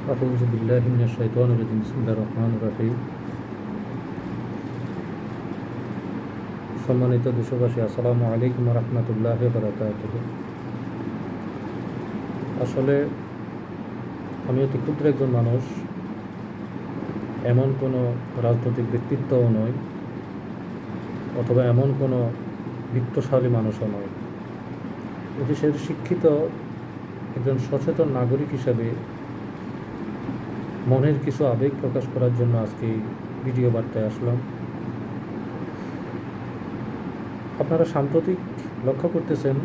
আউযু বিল্লাহি মিনাশ শাইতানির রাজিম। বিসমিল্লাহির রহমানির রহিম। সম্মানিত দেশবাসী, আসসালামু আলাইকুম ওয়া রাহমাতুল্লাহি ওয়া বারাকাতুহু। আসলে আমি অতি ক্ষুদ্র একজন মানুষ, এমন কোনো রাজনৈতিক ব্যক্তিত্বও নয়, অথবা এমন কোনো বিত্তশালী মানুষও নয়। এদেশের শিক্ষিত একজন সচেতন নাগরিক হিসাবে মনের কিছু আবেগ প্রকাশ করার জন্য আজকে ভিডিও বার্তায় আসলাম। আপনারা সাম্প্রতিক লক্ষ্য করতেছেন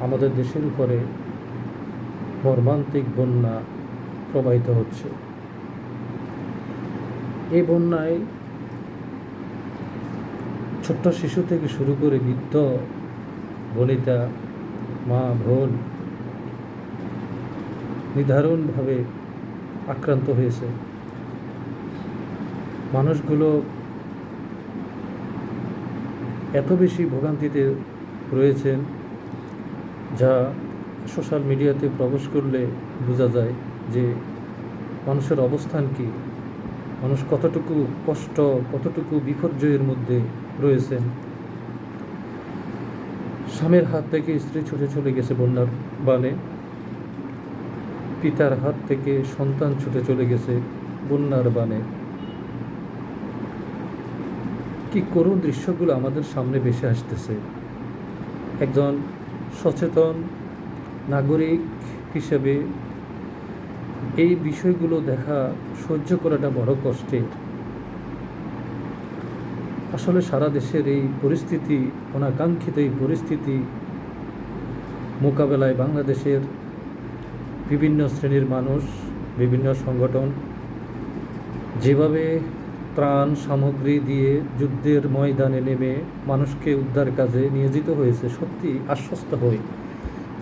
আমাদের দেশের উপরে মর্মান্তিক বন্যা প্রবাহিত হচ্ছে। এই বন্যায় ছোট্ট শিশু থেকে শুরু করে বৃদ্ধ বনিতা, মা, বোন নিদারুণভাবে আক্রান্ত হয়েছে। মানুষগুলো এত বেশি ভোগান্তিতে রয়েছেন যা সোশ্যাল মিডিয়াতে প্রবেশ করলে বোঝা যায় যে মানুষের অবস্থান কী, মানুষ কতটুকু কষ্ট, কতটুকু বিপর্যয়ের মধ্যে রয়েছেন। স্বামীর হাত থেকে স্ত্রী ছুটে চলে গেছে বন্যার বানে, পিতার হাত থেকে সন্তান ছুটে চলে গেছে বন্যার বানে। কি করুণ দৃশ্যগুলো আমাদের সামনে ভেসে আসতেছে। একজন সচেতন নাগরিক হিসেবে এই বিষয়গুলো দেখা, সহ্য করাটা বড় কষ্টের। আসলে সারা দেশের এই পরিস্থিতি, অনাকাঙ্ক্ষিত এই পরিস্থিতি মোকাবেলায় বাংলাদেশের বিভিন্ন শ্রেণীর মানুষ, বিভিন্ন সংগঠন যেভাবে ত্রাণ সামগ্রী দিয়ে যুদ্ধের ময়দানে নেমে মানুষকে উদ্ধার কাজে নিয়োজিত হয়েছে, সত্যি আশ্বস্ত হই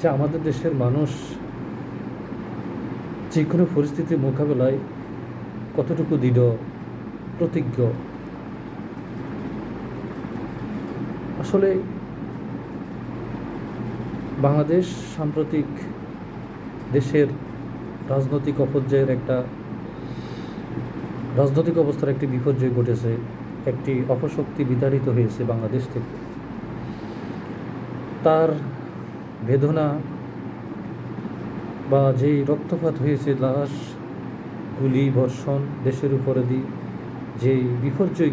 যে আমাদের দেশের মানুষ যে কোনো পরিস্থিতি মোকাবেলায় কতটুকু দৃঢ় প্রতিজ্ঞ। আসলে বাংলাদেশ সাম্প্রতিক দেশের রাজনৈতিক অবস্থার একটি বিপর্যয় ঘটেছে। একটি অপশক্তি বিতাড়িত হয়েছে বাংলাদেশ থেকে। তার বেদনা বা যেই রক্তপাত হয়েছে, লাশ, গুলি, বর্ষণ দেশের উপরে দিয়ে যেই বিপর্যয়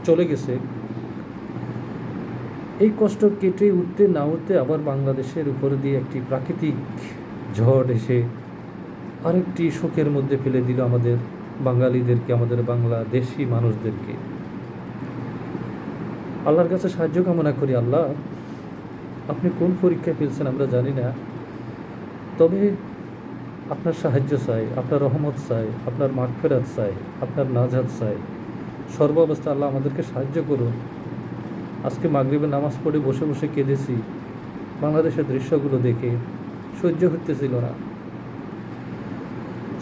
চলে গেছে, এই কষ্ট কেটে উঠতে না উঠতে আবার বাংলাদেশের উপরে দিয়ে একটি প্রাকৃতিক ঝড় এসে আরেকটি শোকের মধ্যে ফেলে দিল আমাদের বাঙালিদেরকে, আমাদের বাংলাদেশি মানুষদেরকে। আল্লাহর কাছে সাহায্য কামনা করি। আল্লাহ, আপনি কোন পরীক্ষায় ফেলছেন আমরা জানি না, তবে আপনার সাহায্য চাই, আপনার রহমত চাই, আপনার মাগফিরাত চাই, আপনার নাজাত চাই। সর্বাবস্থা আল্লাহ আমাদেরকে সাহায্য করুন। আজকে মাগরিবের নামাজ পড়ে বসে বসে কেঁদেছি বাংলাদেশের দৃশ্যগুলো দেখে, সহ্য হতেছিল না,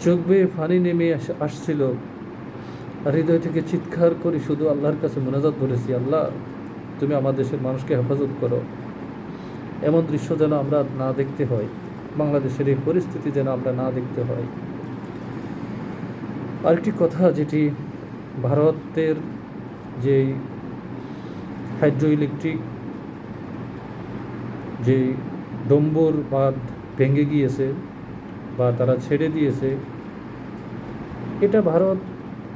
চোখ বেয়ে পানি নেমে আসছিল। আর হৃদয় থেকে চিৎকার করে শুধু আল্লাহর কাছে মোনাজাত করেছি, আল্লাহ তুমি আমার দেশের মানুষকে হেফাজত করো। এমন দৃশ্য যেন আমরা না দেখতে হয়, বাংলাদেশের এই পরিস্থিতি যেন আমরা না দেখতে হয়। আরেকটি কথা, যেটি ভারতের যেই হাইড্রো ইলেকট্রিক যে ডম্বুর বাঁধ ভেঙে গিয়েছে বা তারা ছেড়ে দিয়েছে, এটা ভারত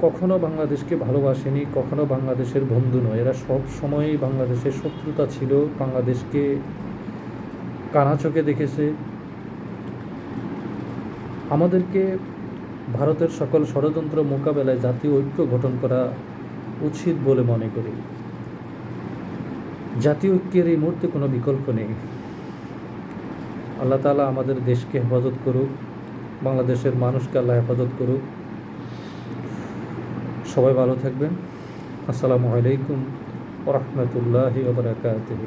কখনো বাংলাদেশকে ভালোবাসেনি, কখনো বাংলাদেশের বন্ধু নয়। এরা সব সময়ই বাংলাদেশের শত্রুতা ছিল, বাংলাদেশকে কানা চোখে দেখেছে। আমাদেরকে ভারতের সকল ষড়যন্ত্র মোকাবেলায় জাতীয় ঐক্য গঠন করা উচিত বলে মনে করি। জাতীয় ঐক্যের এই মুহূর্তে কোনো বিকল্প নেই। আল্লাহ তাআলা আমাদের দেশকে হেফাজত করুক, বাংলাদেশের মানুষকে আল্লাহ হেফাজত করুক। সবাই ভালো থাকবেন। আসসালামু আলাইকুম ওয়া রাহমাতুল্লাহি ওয়া বারাকাতুহু।